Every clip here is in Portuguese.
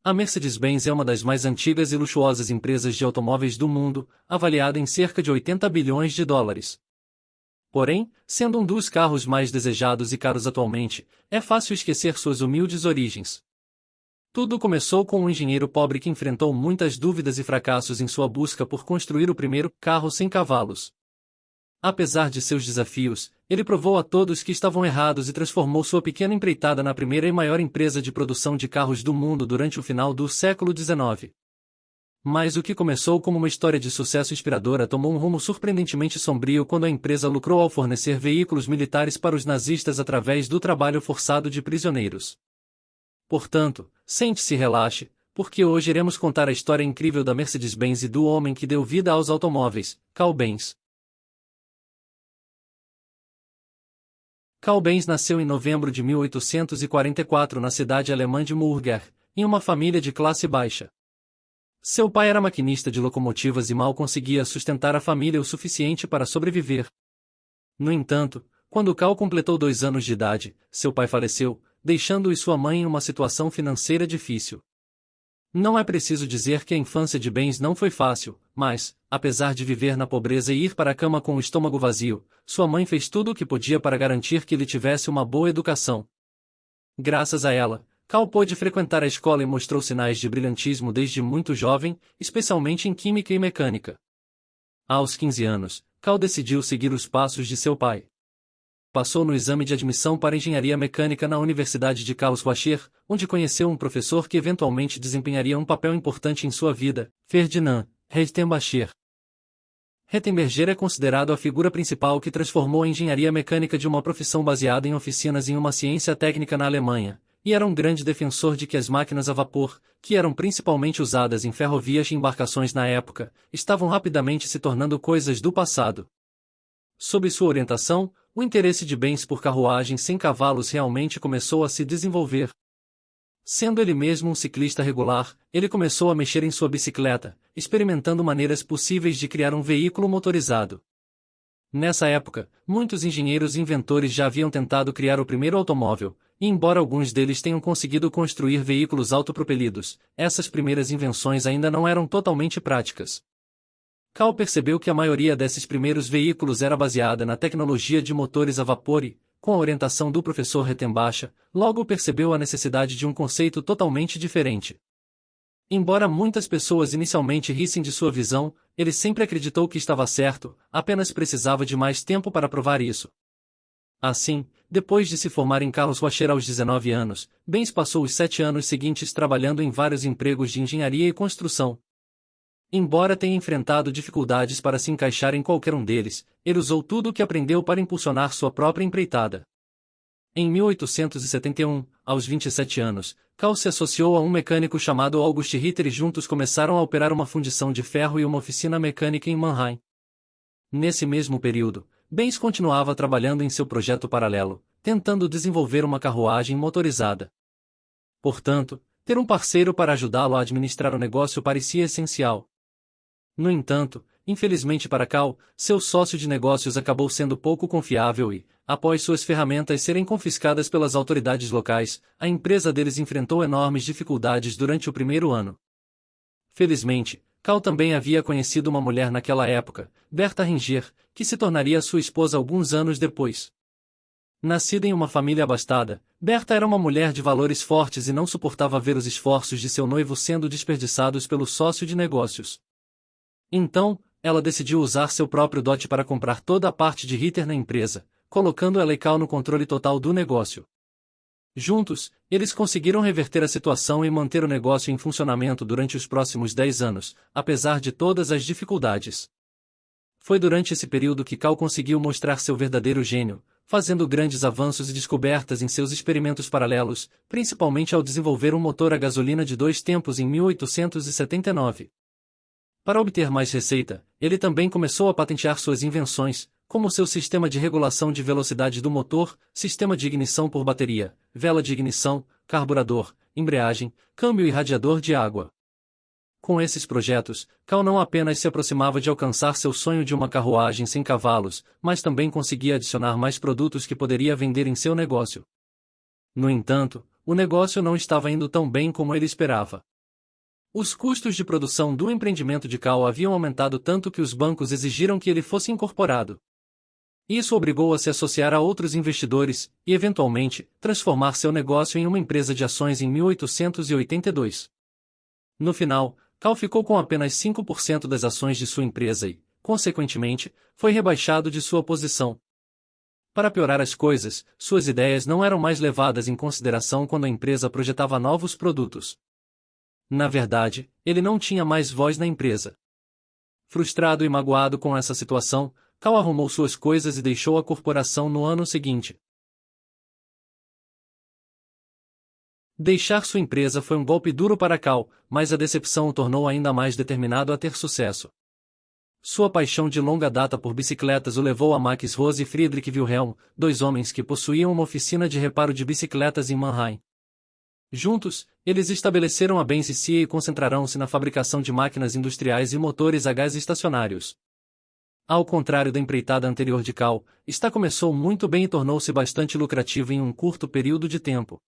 A Mercedes-Benz é uma das mais antigas e luxuosas empresas de automóveis do mundo, avaliada em cerca de 80 bilhões de dólares. Porém, sendo um dos carros mais desejados e caros atualmente, é fácil esquecer suas humildes origens. Tudo começou com um engenheiro pobre que enfrentou muitas dúvidas e fracassos em sua busca por construir o primeiro carro sem cavalos. Apesar de seus desafios, ele provou a todos que estavam errados e transformou sua pequena empreitada na primeira e maior empresa de produção de carros do mundo durante o final do século XIX. Mas o que começou como uma história de sucesso inspiradora tomou um rumo surpreendentemente sombrio quando a empresa lucrou ao fornecer veículos militares para os nazistas através do trabalho forçado de prisioneiros. Portanto, sente-se e relaxe, porque hoje iremos contar a história incrível da Mercedes-Benz e do homem que deu vida aos automóveis, Carl Benz. Carl Benz nasceu em novembro de 1844 na cidade alemã de Murger, em uma família de classe baixa. Seu pai era maquinista de locomotivas e mal conseguia sustentar a família o suficiente para sobreviver. No entanto, quando Carl completou 2 anos de idade, seu pai faleceu, deixando-o e sua mãe em uma situação financeira difícil. Não é preciso dizer que a infância de Benz não foi fácil, mas, apesar de viver na pobreza e ir para a cama com o estômago vazio, sua mãe fez tudo o que podia para garantir que ele tivesse uma boa educação. Graças a ela, Carl pôde frequentar a escola e mostrou sinais de brilhantismo desde muito jovem, especialmente em química e mecânica. Aos 15 anos, Carl decidiu seguir os passos de seu pai. Passou no exame de admissão para engenharia mecânica na Universidade de Karlsruhe, onde conheceu um professor que eventualmente desempenharia um papel importante em sua vida, Ferdinand Rettenbacher. Rettenbacher é considerado a figura principal que transformou a engenharia mecânica de uma profissão baseada em oficinas em uma ciência técnica na Alemanha, e era um grande defensor de que as máquinas a vapor, que eram principalmente usadas em ferrovias e embarcações na época, estavam rapidamente se tornando coisas do passado. Sob sua orientação, o interesse de Benz por carruagens sem cavalos realmente começou a se desenvolver. Sendo ele mesmo um ciclista regular, ele começou a mexer em sua bicicleta, experimentando maneiras possíveis de criar um veículo motorizado. Nessa época, muitos engenheiros e inventores já haviam tentado criar o primeiro automóvel, e embora alguns deles tenham conseguido construir veículos autopropelidos, essas primeiras invenções ainda não eram totalmente práticas. Carl percebeu que a maioria desses primeiros veículos era baseada na tecnologia de motores a vapor e, com a orientação do professor Rettenbacher, logo percebeu a necessidade de um conceito totalmente diferente. Embora muitas pessoas inicialmente rissem de sua visão, ele sempre acreditou que estava certo, apenas precisava de mais tempo para provar isso. Assim, depois de se formar em Karlsruhe aos 19 anos, Benz passou os 7 anos seguintes trabalhando em vários empregos de engenharia e construção. Embora tenha enfrentado dificuldades para se encaixar em qualquer um deles, ele usou tudo o que aprendeu para impulsionar sua própria empreitada. Em 1871, aos 27 anos, Carl se associou a um mecânico chamado August Ritter e juntos começaram a operar uma fundição de ferro e uma oficina mecânica em Mannheim. Nesse mesmo período, Benz continuava trabalhando em seu projeto paralelo, tentando desenvolver uma carruagem motorizada. Portanto, ter um parceiro para ajudá-lo a administrar o negócio parecia essencial. No entanto, infelizmente para Carl, seu sócio de negócios acabou sendo pouco confiável e, após suas ferramentas serem confiscadas pelas autoridades locais, a empresa deles enfrentou enormes dificuldades durante o primeiro ano. Felizmente, Carl também havia conhecido uma mulher naquela época, Berta Ringer, que se tornaria sua esposa alguns anos depois. Nascida em uma família abastada, Berta era uma mulher de valores fortes e não suportava ver os esforços de seu noivo sendo desperdiçados pelo sócio de negócios. Então, ela decidiu usar seu próprio dote para comprar toda a parte de Ritter na empresa, colocando ela e Carl no controle total do negócio. Juntos, eles conseguiram reverter a situação e manter o negócio em funcionamento durante os próximos 10 anos, apesar de todas as dificuldades. Foi durante esse período que Carl conseguiu mostrar seu verdadeiro gênio, fazendo grandes avanços e descobertas em seus experimentos paralelos, principalmente ao desenvolver um motor a gasolina de 2 tempos em 1879. Para obter mais receita, ele também começou a patentear suas invenções, como seu sistema de regulação de velocidade do motor, sistema de ignição por bateria, vela de ignição, carburador, embreagem, câmbio e radiador de água. Com esses projetos, Carl não apenas se aproximava de alcançar seu sonho de uma carruagem sem cavalos, mas também conseguia adicionar mais produtos que poderia vender em seu negócio. No entanto, o negócio não estava indo tão bem como ele esperava. Os custos de produção do empreendimento de Cal haviam aumentado tanto que os bancos exigiram que ele fosse incorporado. Isso obrigou a se associar a outros investidores e, eventualmente, transformar seu negócio em uma empresa de ações em 1882. No final, Cal ficou com apenas 5% das ações de sua empresa e, consequentemente, foi rebaixado de sua posição. Para piorar as coisas, suas ideias não eram mais levadas em consideração quando a empresa projetava novos produtos. Na verdade, ele não tinha mais voz na empresa. Frustrado e magoado com essa situação, Cal arrumou suas coisas e deixou a corporação no ano seguinte. Deixar sua empresa foi um golpe duro para Cal, mas a decepção o tornou ainda mais determinado a ter sucesso. Sua paixão de longa data por bicicletas o levou a Max Rose e Friedrich Wilhelm, dois homens que possuíam uma oficina de reparo de bicicletas em Mannheim. Juntos, eles estabeleceram a Benz SIA e concentrarão-se na fabricação de máquinas industriais e motores a gás estacionários. Ao contrário da empreitada anterior de Cal, esta começou muito bem e tornou-se bastante lucrativa em um curto período de tempo.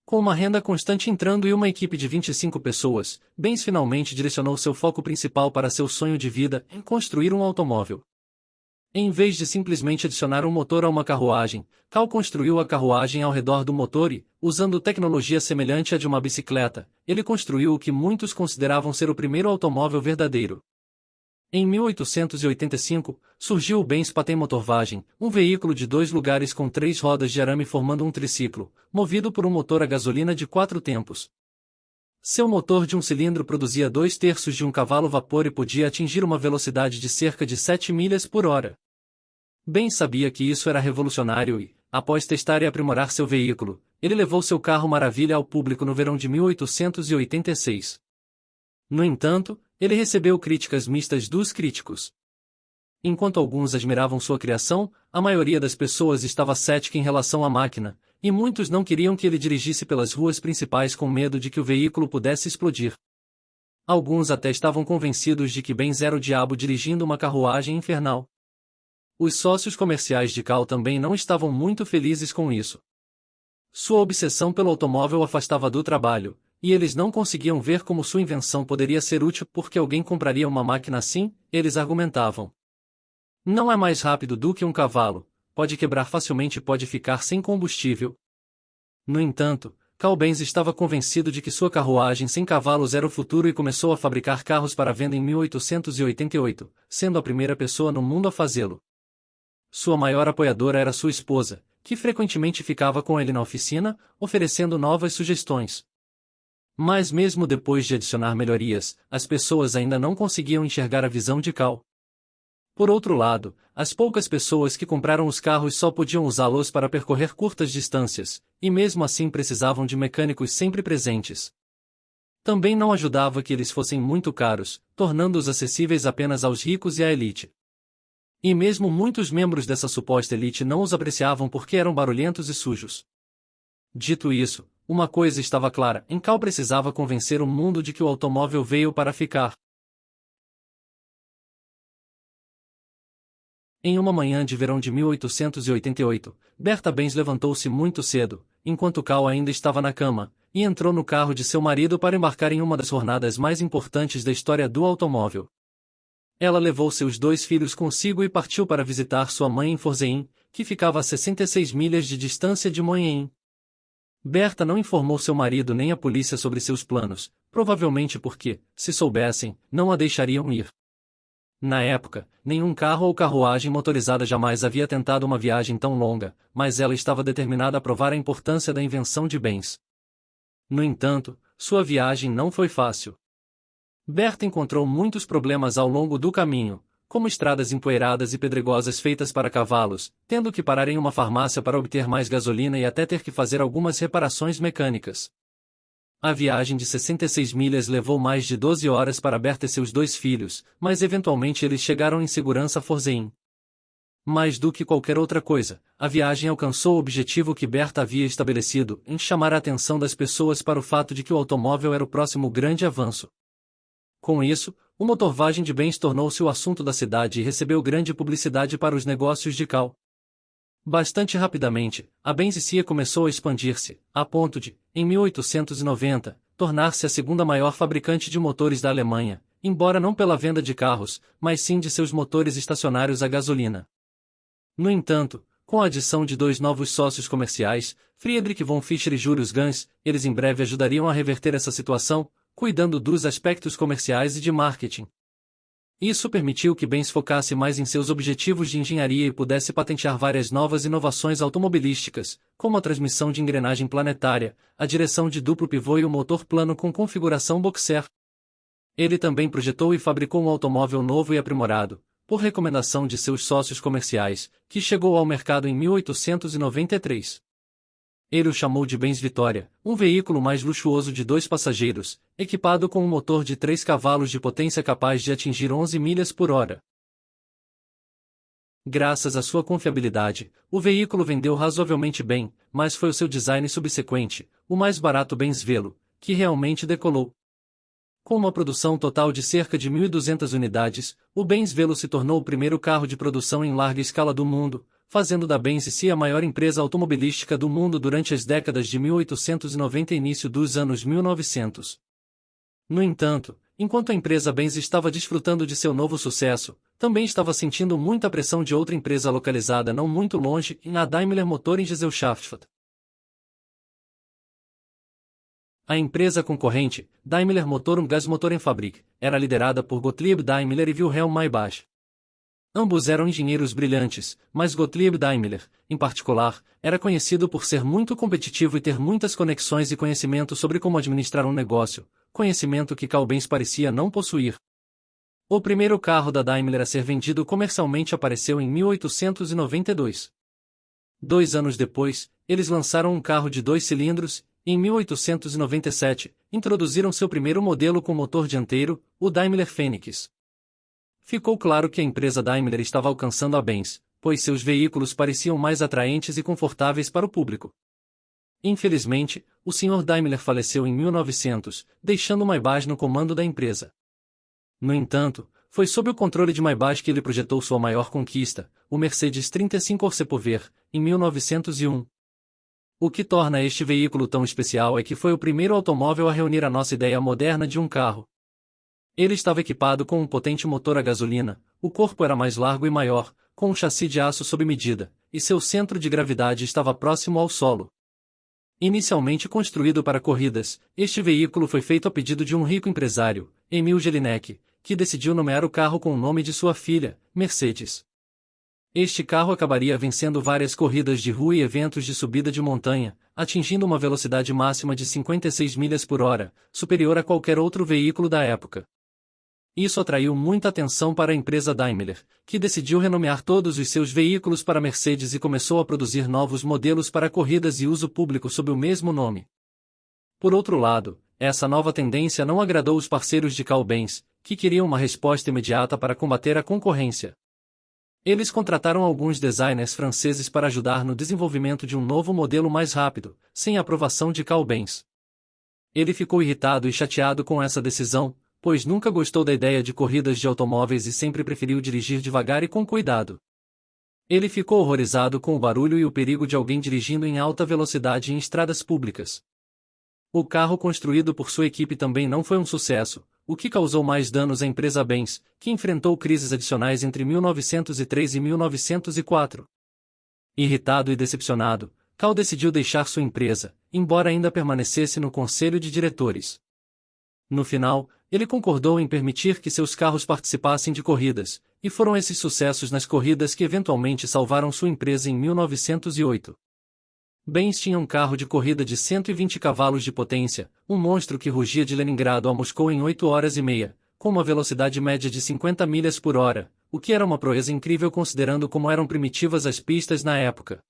Com uma renda constante entrando e uma equipe de 25 pessoas, Benz finalmente direcionou seu foco principal para seu sonho de vida, em construir um automóvel. Em vez de simplesmente adicionar um motor a uma carruagem, Cal construiu a carruagem ao redor do motor e, usando tecnologia semelhante à de uma bicicleta, ele construiu o que muitos consideravam ser o primeiro automóvel verdadeiro. Em 1885, surgiu o Benz Patent-Motorwagen, um veículo de 2 lugares com 3 rodas de arame formando um triciclo, movido por um motor a gasolina de 4 tempos. Seu motor de um cilindro produzia 2/3 de um cavalo-vapor e podia atingir uma velocidade de cerca de 7 milhas por hora. Benz sabia que isso era revolucionário e, após testar e aprimorar seu veículo, ele levou seu carro maravilha ao público no verão de 1886. No entanto, ele recebeu críticas mistas dos críticos. Enquanto alguns admiravam sua criação, a maioria das pessoas estava cética em relação à máquina, e muitos não queriam que ele dirigisse pelas ruas principais com medo de que o veículo pudesse explodir. Alguns até estavam convencidos de que Benz era o diabo dirigindo uma carruagem infernal. Os sócios comerciais de Cal também não estavam muito felizes com isso. Sua obsessão pelo automóvel afastava do trabalho, e eles não conseguiam ver como sua invenção poderia ser útil porque alguém compraria uma máquina assim, eles argumentavam. Não é mais rápido do que um cavalo, pode quebrar facilmente e pode ficar sem combustível. No entanto, Cal Benz estava convencido de que sua carruagem sem cavalos era o futuro e começou a fabricar carros para venda em 1888, sendo a primeira pessoa no mundo a fazê-lo. Sua maior apoiadora era sua esposa, que frequentemente ficava com ele na oficina, oferecendo novas sugestões. Mas mesmo depois de adicionar melhorias, as pessoas ainda não conseguiam enxergar a visão de Cal. Por outro lado, as poucas pessoas que compraram os carros só podiam usá-los para percorrer curtas distâncias, e mesmo assim precisavam de mecânicos sempre presentes. Também não ajudava que eles fossem muito caros, tornando-os acessíveis apenas aos ricos e à elite. E mesmo muitos membros dessa suposta elite não os apreciavam porque eram barulhentos e sujos. Dito isso, uma coisa estava clara, Cal precisava convencer o mundo de que o automóvel veio para ficar. Em uma manhã de verão de 1888, Bertha Benz levantou-se muito cedo, enquanto Cal ainda estava na cama, e entrou no carro de seu marido para embarcar em uma das jornadas mais importantes da história do automóvel. Ela levou seus 2 filhos consigo e partiu para visitar sua mãe em Pforzheim, que ficava a 66 milhas de distância de Moenhen. Bertha não informou seu marido nem a polícia sobre seus planos, provavelmente porque, se soubessem, não a deixariam ir. Na época, nenhum carro ou carruagem motorizada jamais havia tentado uma viagem tão longa, mas ela estava determinada a provar a importância da invenção de Benz. No entanto, sua viagem não foi fácil. Bertha encontrou muitos problemas ao longo do caminho, como estradas empoeiradas e pedregosas feitas para cavalos, tendo que parar em uma farmácia para obter mais gasolina e até ter que fazer algumas reparações mecânicas. A viagem de 66 milhas levou mais de 12 horas para Bertha e seus 2 filhos, mas eventualmente eles chegaram em segurança a Pforzheim. Mais do que qualquer outra coisa, a viagem alcançou o objetivo que Bertha havia estabelecido, em chamar a atenção das pessoas para o fato de que o automóvel era o próximo grande avanço. Com isso, o Motorwagen de Benz tornou-se o assunto da cidade e recebeu grande publicidade para os negócios de Cal. Bastante rapidamente, a Benz SIA começou a expandir-se, a ponto de, em 1890, tornar-se a segunda maior fabricante de motores da Alemanha, embora não pela venda de carros, mas sim de seus motores estacionários a gasolina. No entanto, com a adição de dois novos sócios comerciais, Friedrich von Fischer e Julius Ganz, eles em breve ajudariam a reverter essa situação, cuidando dos aspectos comerciais e de marketing. Isso permitiu que Benz focasse mais em seus objetivos de engenharia e pudesse patentear várias novas inovações automobilísticas, como a transmissão de engrenagem planetária, a direção de duplo pivô e o motor plano com configuração boxer. Ele também projetou e fabricou um automóvel novo e aprimorado, por recomendação de seus sócios comerciais, que chegou ao mercado em 1893. Ele o chamou de Benz Vitória, um veículo mais luxuoso de 2 passageiros, equipado com um motor de 3 cavalos de potência capaz de atingir 11 milhas por hora. Graças à sua confiabilidade, o veículo vendeu razoavelmente bem, mas foi o seu design subsequente, o mais barato Benz Velo, que realmente decolou. Com uma produção total de cerca de 1.200 unidades, o Benz Velo se tornou o primeiro carro de produção em larga escala do mundo, fazendo da Benz a maior empresa automobilística do mundo durante as décadas de 1890 e início dos anos 1900. No entanto, enquanto a empresa Benz estava desfrutando de seu novo sucesso, também estava sentindo muita pressão de outra empresa localizada não muito longe, na Daimler Motor em Gesellschaft. A empresa concorrente, Daimler Motor und Gasmotorenfabrik, era liderada por Gottlieb Daimler e Wilhelm Maybach. Ambos eram engenheiros brilhantes, mas Gottlieb Daimler, em particular, era conhecido por ser muito competitivo e ter muitas conexões e conhecimento sobre como administrar um negócio, conhecimento que Carl Benz parecia não possuir. O primeiro carro da Daimler a ser vendido comercialmente apareceu em 1892. 2 anos depois, eles lançaram um carro de 2 cilindros. Em 1897, introduziram seu primeiro modelo com motor dianteiro, o Daimler Phoenix. Ficou claro que a empresa Daimler estava alcançando a Benz, pois seus veículos pareciam mais atraentes e confortáveis para o público. Infelizmente, o Sr. Daimler faleceu em 1900, deixando Maybach no comando da empresa. No entanto, foi sob o controle de Maybach que ele projetou sua maior conquista, o Mercedes 35 Corsa Povер, em 1901. O que torna este veículo tão especial é que foi o primeiro automóvel a reunir a nossa ideia moderna de um carro. Ele estava equipado com um potente motor a gasolina, o corpo era mais largo e maior, com um chassi de aço sob medida, e seu centro de gravidade estava próximo ao solo. Inicialmente construído para corridas, este veículo foi feito a pedido de um rico empresário, Emil Jelinek, que decidiu nomear o carro com o nome de sua filha, Mercedes. Este carro acabaria vencendo várias corridas de rua e eventos de subida de montanha, atingindo uma velocidade máxima de 56 milhas por hora, superior a qualquer outro veículo da época. Isso atraiu muita atenção para a empresa Daimler, que decidiu renomear todos os seus veículos para Mercedes e começou a produzir novos modelos para corridas e uso público sob o mesmo nome. Por outro lado, essa nova tendência não agradou os parceiros de Carl Benz, que queriam uma resposta imediata para combater a concorrência. Eles contrataram alguns designers franceses para ajudar no desenvolvimento de um novo modelo mais rápido, sem a aprovação de Carl Benz. Ele ficou irritado e chateado com essa decisão, pois nunca gostou da ideia de corridas de automóveis e sempre preferiu dirigir devagar e com cuidado. Ele ficou horrorizado com o barulho e o perigo de alguém dirigindo em alta velocidade em estradas públicas. O carro construído por sua equipe também não foi um sucesso, o que causou mais danos à empresa Benz, que enfrentou crises adicionais entre 1903 e 1904. Irritado e decepcionado, Carl decidiu deixar sua empresa, embora ainda permanecesse no conselho de diretores. No final, ele concordou em permitir que seus carros participassem de corridas, e foram esses sucessos nas corridas que eventualmente salvaram sua empresa em 1908. Benz tinha um carro de corrida de 120 cavalos de potência, um monstro que rugia de Leningrado a Moscou em 8 horas e meia, com uma velocidade média de 50 milhas por hora, o que era uma proeza incrível considerando como eram primitivas as pistas na época.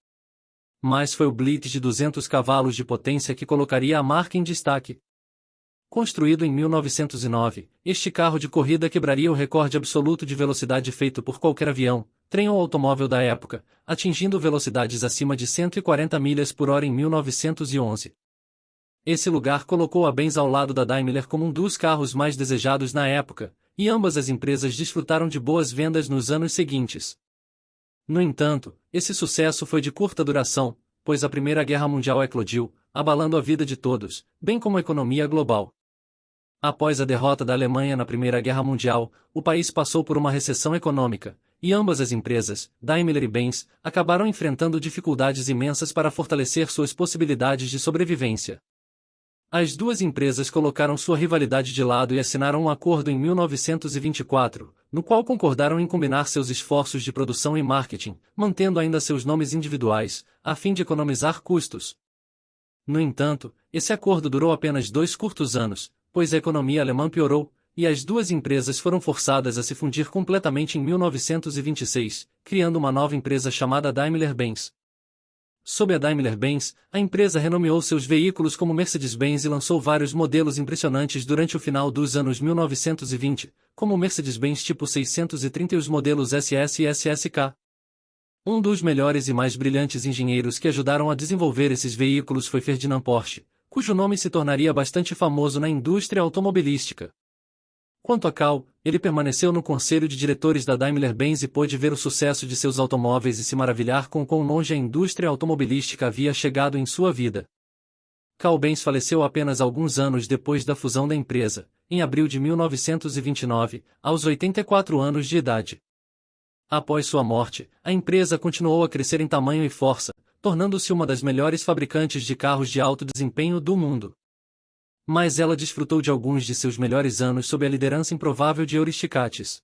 Mas foi o Blitz de 200 cavalos de potência que colocaria a marca em destaque. Construído em 1909, este carro de corrida quebraria o recorde absoluto de velocidade feito por qualquer avião, trem ou automóvel da época, atingindo velocidades acima de 140 milhas por hora em 1911. Esse lugar colocou a Benz ao lado da Daimler como um dos carros mais desejados na época, e ambas as empresas desfrutaram de boas vendas nos anos seguintes. No entanto, esse sucesso foi de curta duração, pois a Primeira Guerra Mundial eclodiu, abalando a vida de todos, bem como a economia global. Após a derrota da Alemanha na Primeira Guerra Mundial, o país passou por uma recessão econômica, e ambas as empresas, Daimler e Benz, acabaram enfrentando dificuldades imensas para fortalecer suas possibilidades de sobrevivência. As duas empresas colocaram sua rivalidade de lado e assinaram um acordo em 1924, no qual concordaram em combinar seus esforços de produção e marketing, mantendo ainda seus nomes individuais, a fim de economizar custos. No entanto, esse acordo durou apenas 2 curtos anos, pois a economia alemã piorou, e as duas empresas foram forçadas a se fundir completamente em 1926, criando uma nova empresa chamada Daimler-Benz. Sob a Daimler-Benz, a empresa renomeou seus veículos como Mercedes-Benz e lançou vários modelos impressionantes durante o final dos anos 1920, como o Mercedes-Benz Tipo 630 e os modelos SS e SSK. Um dos melhores e mais brilhantes engenheiros que ajudaram a desenvolver esses veículos foi Ferdinand Porsche, cujo nome se tornaria bastante famoso na indústria automobilística. Quanto a Karl, ele permaneceu no conselho de diretores da Daimler-Benz e pôde ver o sucesso de seus automóveis e se maravilhar com quão longe a indústria automobilística havia chegado em sua vida. Karl Benz faleceu apenas alguns anos depois da fusão da empresa, em abril de 1929, aos 84 anos de idade. Após sua morte, a empresa continuou a crescer em tamanho e força, tornando-se uma das melhores fabricantes de carros de alto desempenho do mundo. Mas ela desfrutou de alguns de seus melhores anos sob a liderança improvável de Euristicates.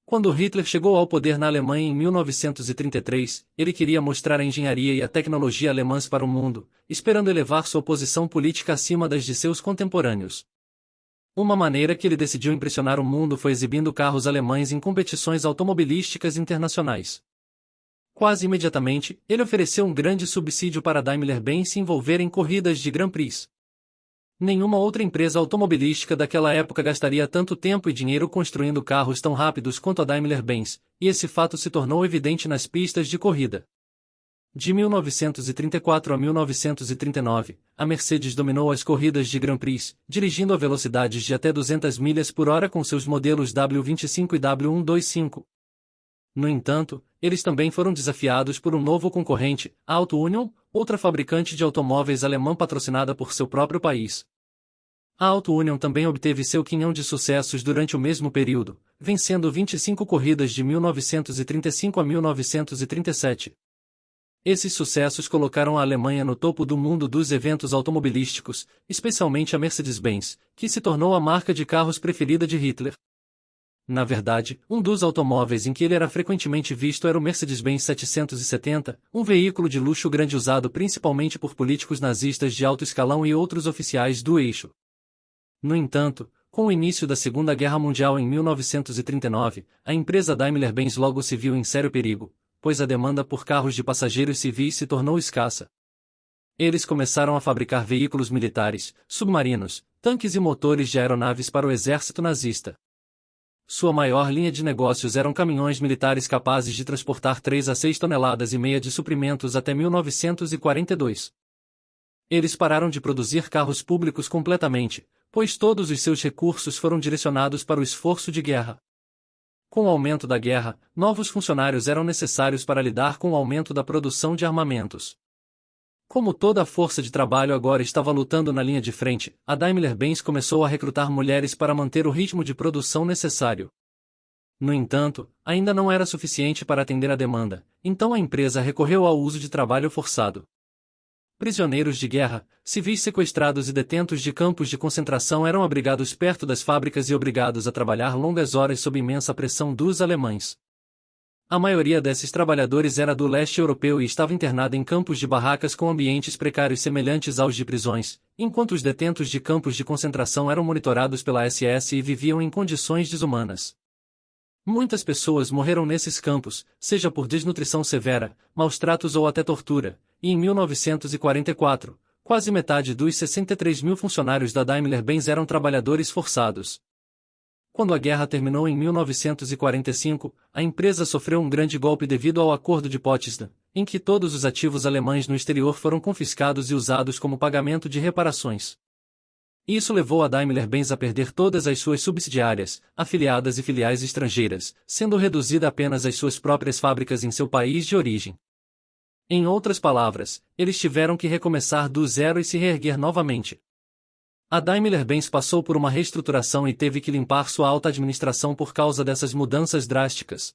Quando Hitler chegou ao poder na Alemanha em 1933, ele queria mostrar a engenharia e a tecnologia alemãs para o mundo, esperando elevar sua posição política acima das de seus contemporâneos. Uma maneira que ele decidiu impressionar o mundo foi exibindo carros alemães em competições automobilísticas internacionais. Quase imediatamente, ele ofereceu um grande subsídio para a Daimler-Benz se envolver em corridas de Grand Prix. Nenhuma outra empresa automobilística daquela época gastaria tanto tempo e dinheiro construindo carros tão rápidos quanto a Daimler-Benz, e esse fato se tornou evidente nas pistas de corrida. De 1934 a 1939, a Mercedes dominou as corridas de Grand Prix, dirigindo a velocidades de até 200 milhas por hora com seus modelos W25 e W125. No entanto, eles também foram desafiados por um novo concorrente, a Auto Union, outra fabricante de automóveis alemã patrocinada por seu próprio país. A Auto Union também obteve seu quinhão de sucessos durante o mesmo período, vencendo 25 corridas de 1935 a 1937. Esses sucessos colocaram a Alemanha no topo do mundo dos eventos automobilísticos, especialmente a Mercedes-Benz, que se tornou a marca de carros preferida de Hitler. Na verdade, um dos automóveis em que ele era frequentemente visto era o Mercedes-Benz 770, um veículo de luxo grande usado principalmente por políticos nazistas de alto escalão e outros oficiais do eixo. No entanto, com o início da Segunda Guerra Mundial em 1939, a empresa Daimler-Benz logo se viu em sério perigo, pois a demanda por carros de passageiros civis se tornou escassa. Eles começaram a fabricar veículos militares, submarinos, tanques e motores de aeronaves para o exército nazista. Sua maior linha de negócios eram caminhões militares capazes de transportar 3 a 6 toneladas e meia de suprimentos até 1942. Eles pararam de produzir carros públicos completamente, pois todos os seus recursos foram direcionados para o esforço de guerra. Com o aumento da guerra, novos funcionários eram necessários para lidar com o aumento da produção de armamentos. Como toda a força de trabalho agora estava lutando na linha de frente, a Daimler-Benz começou a recrutar mulheres para manter o ritmo de produção necessário. No entanto, ainda não era suficiente para atender a demanda, então a empresa recorreu ao uso de trabalho forçado. Prisioneiros de guerra, civis sequestrados e detentos de campos de concentração eram abrigados perto das fábricas e obrigados a trabalhar longas horas sob imensa pressão dos alemães. A maioria desses trabalhadores era do leste europeu e estava internada em campos de barracas com ambientes precários semelhantes aos de prisões, enquanto os detentos de campos de concentração eram monitorados pela SS e viviam em condições desumanas. Muitas pessoas morreram nesses campos, seja por desnutrição severa, maus tratos ou até tortura, e em 1944, quase metade dos 63 mil funcionários da Daimler-Benz eram trabalhadores forçados. Quando a guerra terminou em 1945, a empresa sofreu um grande golpe devido ao Acordo de Potsdam, em que todos os ativos alemães no exterior foram confiscados e usados como pagamento de reparações. Isso levou a Daimler-Benz a perder todas as suas subsidiárias, afiliadas e filiais estrangeiras, sendo reduzida apenas às suas próprias fábricas em seu país de origem. Em outras palavras, eles tiveram que recomeçar do zero e se reerguer novamente. A Daimler-Benz passou por uma reestruturação e teve que limpar sua alta administração por causa dessas mudanças drásticas.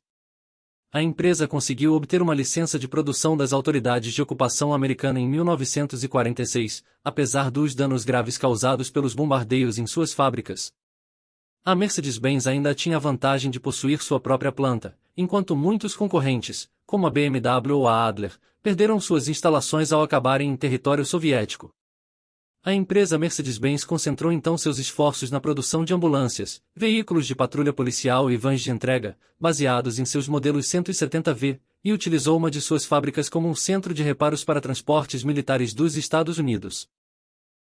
A empresa conseguiu obter uma licença de produção das autoridades de ocupação americana em 1946, apesar dos danos graves causados pelos bombardeios em suas fábricas. A Mercedes-Benz ainda tinha a vantagem de possuir sua própria planta, enquanto muitos concorrentes, como a BMW ou a Adler, perderam suas instalações ao acabarem em território soviético. A empresa Mercedes-Benz concentrou então seus esforços na produção de ambulâncias, veículos de patrulha policial e vans de entrega, baseados em seus modelos 170V, e utilizou uma de suas fábricas como um centro de reparos para transportes militares dos Estados Unidos.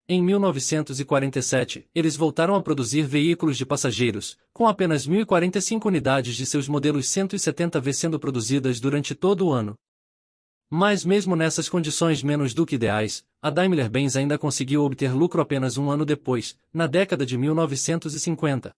Em 1947, eles voltaram a produzir veículos de passageiros, com apenas 1.045 unidades de seus modelos 170V sendo produzidas durante todo o ano. Mas mesmo nessas condições menos do que ideais, a Daimler-Benz ainda conseguiu obter lucro apenas um ano depois, na década de 1950.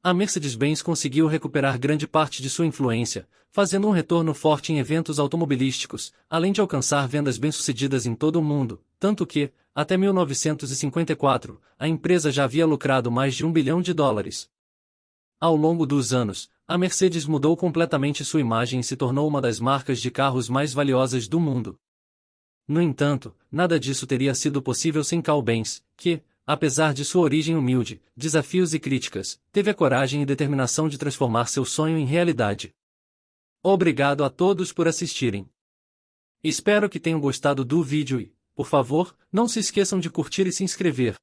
A Mercedes-Benz conseguiu recuperar grande parte de sua influência, fazendo um retorno forte em eventos automobilísticos, além de alcançar vendas bem-sucedidas em todo o mundo, tanto que, até 1954, a empresa já havia lucrado mais de $1 bilhão. Ao longo dos anos, a Mercedes mudou completamente sua imagem e se tornou uma das marcas de carros mais valiosas do mundo. No entanto, nada disso teria sido possível sem Carl Benz, que, apesar de sua origem humilde, desafios e críticas, teve a coragem e determinação de transformar seu sonho em realidade. Obrigado a todos por assistirem. Espero que tenham gostado do vídeo e, por favor, não se esqueçam de curtir e se inscrever.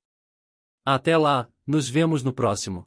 Até lá, nos vemos no próximo.